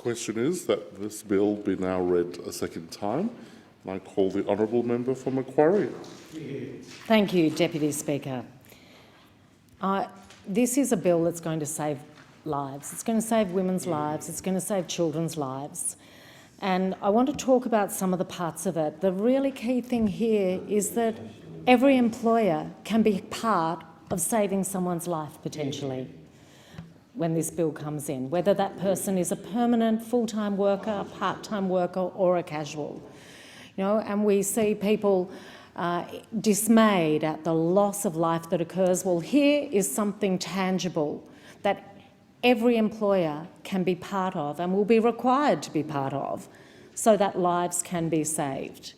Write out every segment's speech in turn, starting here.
question is that this bill be now read a second time. And I call the honourable member for Macquarie. Thank you, Deputy Speaker. This is a bill that's going to save lives. It's going to save women's lives. It's going to save children's lives. And I want to talk about some of the parts of it. The really key thing here is that every employer can be part of saving someone's life potentially when this bill comes in, whether that person is a permanent full-time worker, a part-time worker or a casual. And we see people dismayed at the loss of life that occurs. Well, here is something tangible that every employer can be part of and will be required to be part of so that lives can be saved.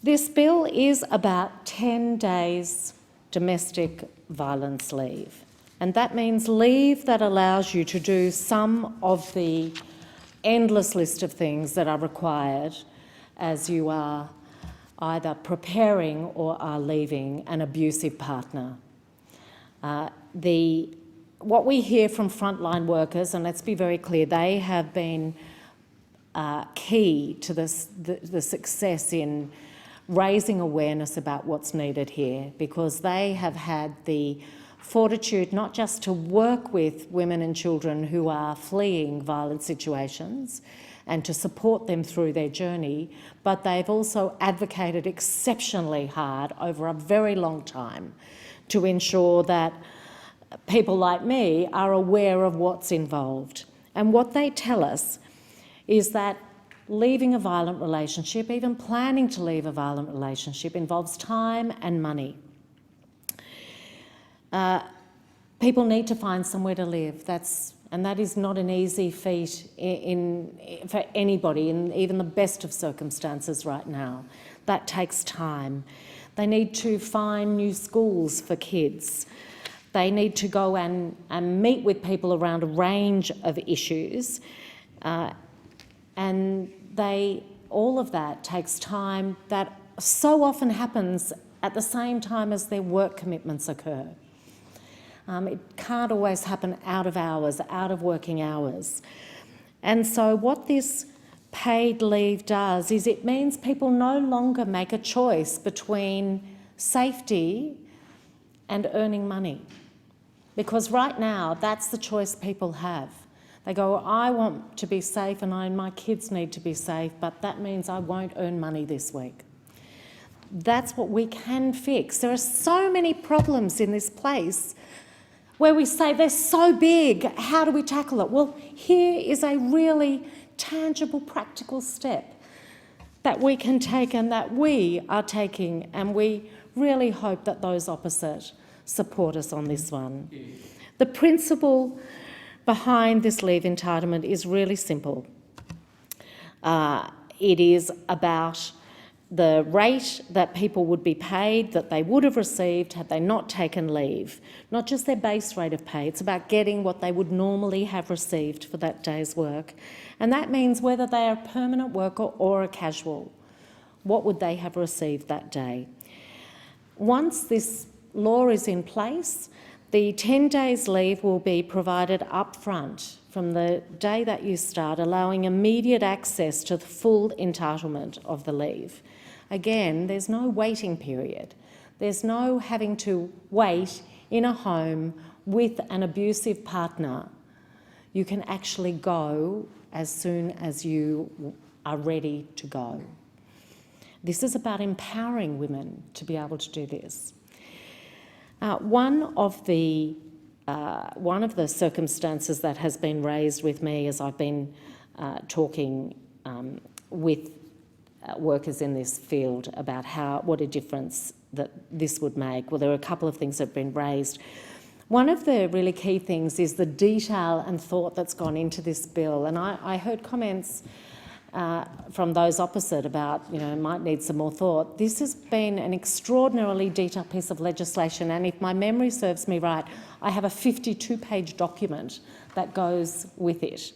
This bill is about 10 days domestic violence leave, and that means leave that allows you to do some of the endless list of things that are required as you are either preparing or are leaving an abusive partner. What we hear from frontline workers, and let's be very clear, they have been key to the success in raising awareness about what's needed here, because they have had the fortitude not just to work with women and children who are fleeing violent situations and to support them through their journey, but they've also advocated exceptionally hard over a very long time to ensure that people like me are aware of what's involved. And what they tell us is that leaving a violent relationship, even planning to leave a violent relationship, involves time and money. People need to find somewhere to live. And that is not an easy feat for anybody in even the best of circumstances right now. That takes time. They need to find new schools for kids. They need to go and meet with people around a range of issues. And all of that takes time that so often happens at the same time as their work commitments occur. It can't always happen out of hours, out of working hours. And so what this paid leave does is it means people no longer make a choice between safety and earning money. Because right now, that's the choice people have. They go, I want to be safe and my kids need to be safe, but that means I won't earn money this week. That's what we can fix. There are so many problems in this place where we say they're so big, how do we tackle it? Well, here is a really tangible, practical step that we can take and that we are taking, and we really hope that those opposite support us on this one. The principle behind this leave entitlement is really simple. It is about the rate that people would be paid, that they would have received had they not taken leave. Not just their base rate of pay, it's about getting what they would normally have received for that day's work. And that means whether they are a permanent worker or a casual, what would they have received that day? Once this law is in place, the 10 days leave will be provided up front from the day that you start, allowing immediate access to the full entitlement of the leave. Again, there's no waiting period. There's no having to wait in a home with an abusive partner. You can actually go as soon as you are ready to go. This is about empowering women to be able to do this. One of the circumstances that has been raised with me as I've been talking with workers in this field about what a difference that this would make. Well, there are a couple of things that have been raised. One of the really key things is the detail and thought that's gone into this bill, and I heard comments from those opposite about, might need some more thought. This has been an extraordinarily detailed piece of legislation, and if my memory serves me right, I have a 52-page document that goes with it,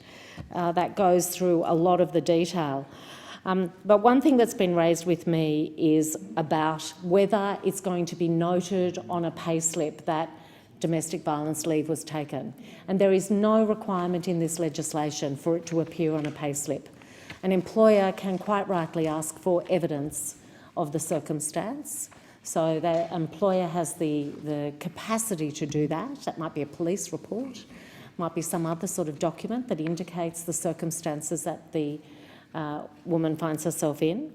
that goes through a lot of the detail. But one thing that's been raised with me is about whether it's going to be noted on a payslip that domestic violence leave was taken. And there is no requirement in this legislation for it to appear on a payslip. An employer can quite rightly ask for evidence of the circumstance. So the employer has the capacity to do that. That might be a police report, might be some other sort of document that indicates the circumstances that the woman finds herself in.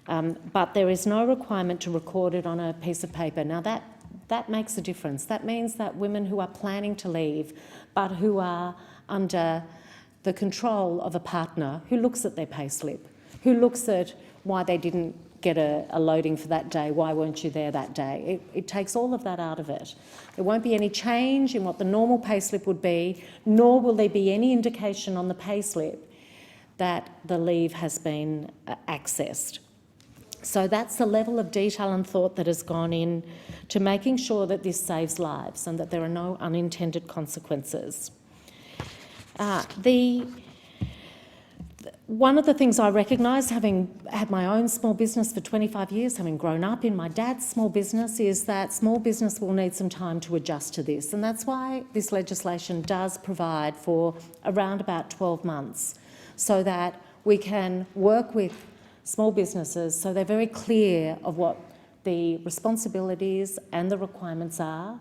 But there is no requirement to record it on a piece of paper. Now that makes a difference. That means that women who are planning to leave but who are under the control of a partner who looks at their payslip, who looks at why they didn't get a loading for that day, why weren't you there that day? It takes all of that out of it. There won't be any change in what the normal payslip would be, nor will there be any indication on the payslip that the leave has been accessed. So that's the level of detail and thought that has gone in to making sure that this saves lives and that there are no unintended consequences. One of the things I recognise, having had my own small business for 25 years, having grown up in my dad's small business, is that small business will need some time to adjust to this. And that's why this legislation does provide for around about 12 months so that we can work with small businesses so they're very clear of what the responsibilities and the requirements are,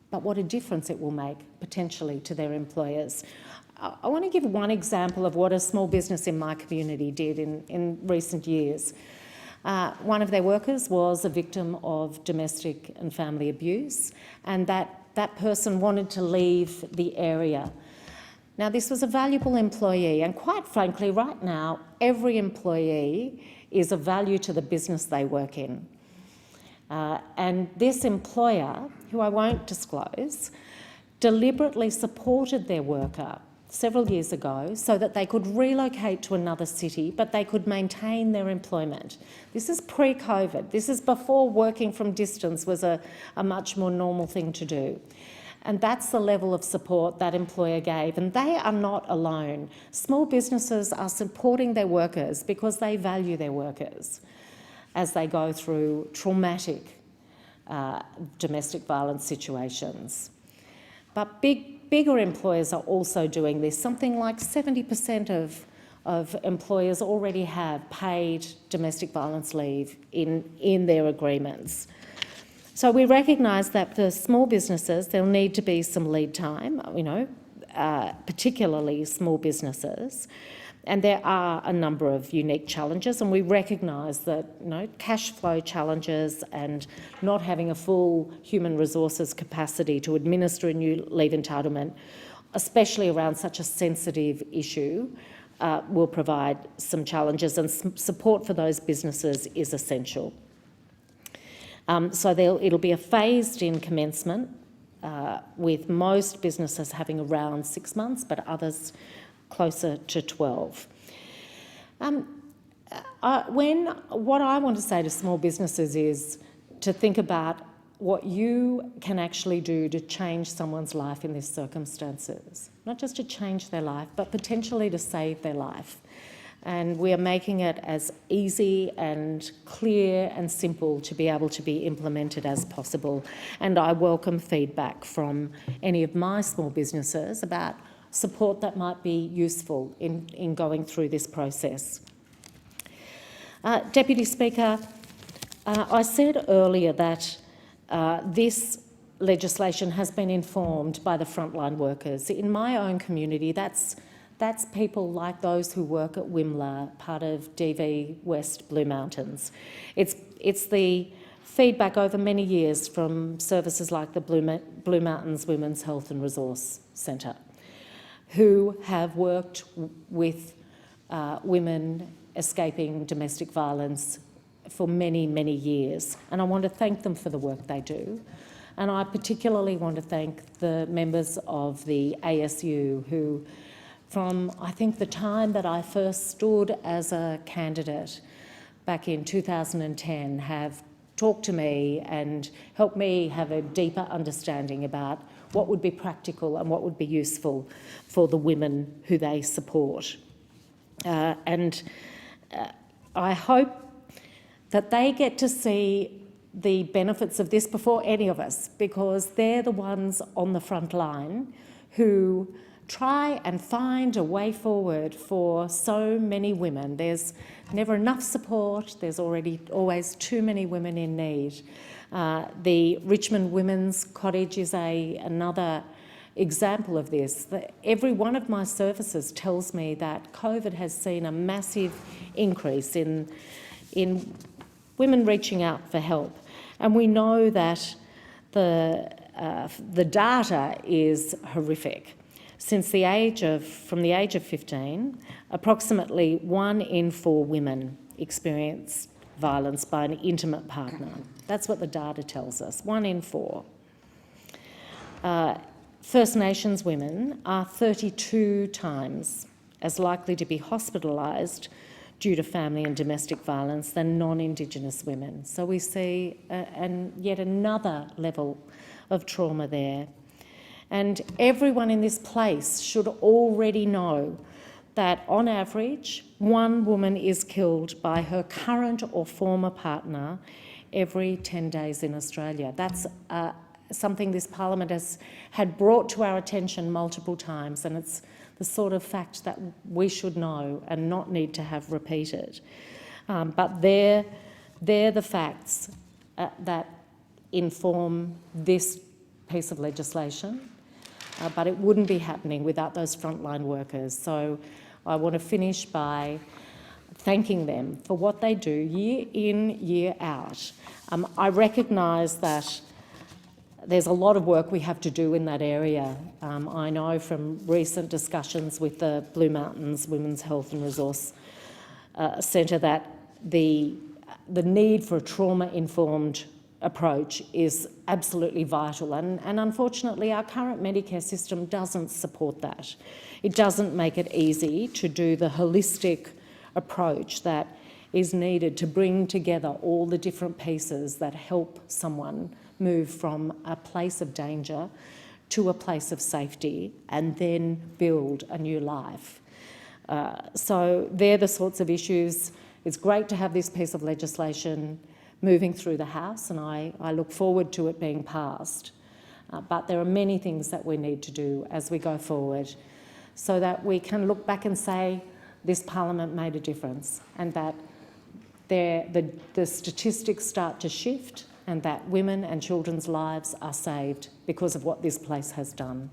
but what a difference it will make potentially to their employers. I want to give one example of what a small business in my community did in recent years. One of their workers was a victim of domestic and family abuse, and that person wanted to leave the area. Now, this was a valuable employee, and quite frankly, right now, every employee is of value to the business they work in. And this employer, who I won't disclose, deliberately supported their worker several years ago so that they could relocate to another city, but they could maintain their employment. This is pre-COVID. This is before working from distance was a much more normal thing to do. And that's the level of support that employer gave. And they are not alone. Small businesses are supporting their workers because they value their workers as they go through traumatic domestic violence situations. But bigger employers are also doing this. Something like 70% of employers already have paid domestic violence leave in their agreements. So we recognise that for small businesses, there'll need to be some lead time, particularly small businesses. And there are a number of unique challenges, and we recognise that cash flow challenges and not having a full human resources capacity to administer a new leave entitlement, especially around such a sensitive issue, will provide some challenges, and support for those businesses is essential. So it'll be a phased-in commencement, with most businesses having around 6 months, but others closer to 12. What I want to say to small businesses is to think about what you can actually do to change someone's life in these circumstances. Not just to change their life, but potentially to save their life. And we are making it as easy and clear and simple to be able to be implemented as possible. And I welcome feedback from any of my small businesses about support that might be useful in going through this process. Deputy Speaker, I said earlier that this legislation has been informed by the frontline workers. In my own community, that's people like those who work at Wimmera, part of DV West Blue Mountains. It's the feedback over many years from services like the Blue Mountains Women's Health and Resource Centre, who have worked with women escaping domestic violence for many, many years. And I want to thank them for the work they do. And I particularly want to thank the members of the ASU who, from I think the time that I first stood as a candidate back in 2010, have talked to me and helped me have a deeper understanding about what would be practical and what would be useful for the women who they support. I hope that they get to see the benefits of this before any of us, because they're the ones on the front line who try and find a way forward for so many women. There's never enough support. There's always too many women in need. The Richmond Women's Cottage is another example of this. Every one of my services tells me that COVID has seen a massive increase in women reaching out for help. And we know that the data is horrific. From the age of 15, approximately 1 in 4 women experience violence by an intimate partner. That's what the data tells us, 1 in 4. First Nations women are 32 times as likely to be hospitalised due to family and domestic violence than non-Indigenous women. So we see yet another level of trauma there. And everyone in this place should already know that on average, 1 woman is killed by her current or former partner every 10 days in Australia. That's something this Parliament had brought to our attention multiple times, and it's the sort of fact that we should know and not need to have repeated. But they're the facts that inform this piece of legislation, but it wouldn't be happening without those frontline workers. So I want to finish by thanking them for what they do year in, year out. I recognise that there's a lot of work we have to do in that area. I know from recent discussions with the Blue Mountains Women's Health and Resource Centre that the need for a trauma-informed approach is absolutely vital, and unfortunately our current Medicare system doesn't support that. It doesn't make it easy to do the holistic approach that is needed to bring together all the different pieces that help someone move from a place of danger to a place of safety and then build a new life. So they're the sorts of issues. It's great to have this piece of legislation moving through the House, and I look forward to it being passed. But there are many things that we need to do as we go forward so that we can look back and say this Parliament made a difference, and that the statistics start to shift, and that women and children's lives are saved because of what this place has done.